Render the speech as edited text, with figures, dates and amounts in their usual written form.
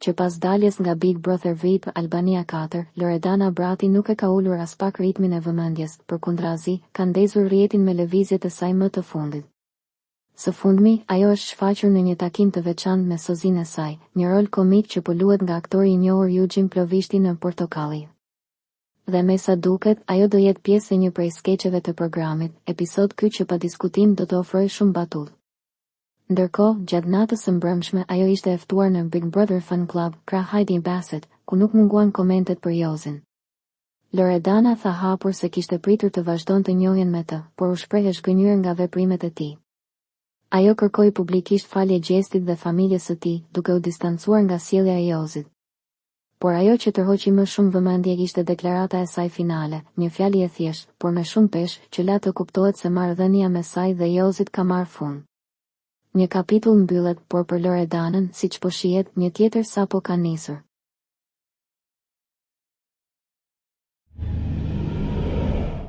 që pas daljes nga Big Brother VIP Albania 4, Loredana Brati nuk e ka ulur as pak ritmin e vëmendjes, përkundrazi, ka ndezur rrjetin me lëvizjet e saj më të fundit. Së fundmi, ajo është shfaqur në një takim të veçantë me sozinë e saj, një rol komik që po luhet nga aktori i njohur Eugene Plovishti në Portokalli. Dhe me sa duket, ajo do jetë pjesë e një prej skeqeve të programit, episod ky që pa diskutim do të ofrojë shumë batutë. Ndërkohë, gjatë natës së mbrëmshme ajo ishte e ftuar në Big Brother Fan Club, krah Heidi Bassett, ku nuk munguan komentet për Jozin. Loredana tha hapur se kishte pritur të vazhdonte njohjen me të, por u shpreh e zhgënjur nga veprimet e tij. Ajo kërkoi publikisht falje gjestit dhe familjes së tij, duke u distancuar nga sjellja e Jozit. Por ajo që tërhoqi më shumë vëmendje ishte deklarata e saj finale, një fjalë e thjeshtë, por me shumë peshë, që la të kuptohet se marrëdhënia me saj dhe Jozit ka marrë fund. Një kapitull mbyllet, por për Loredanën, siç po shihet, një tjetër sapo ka nisur.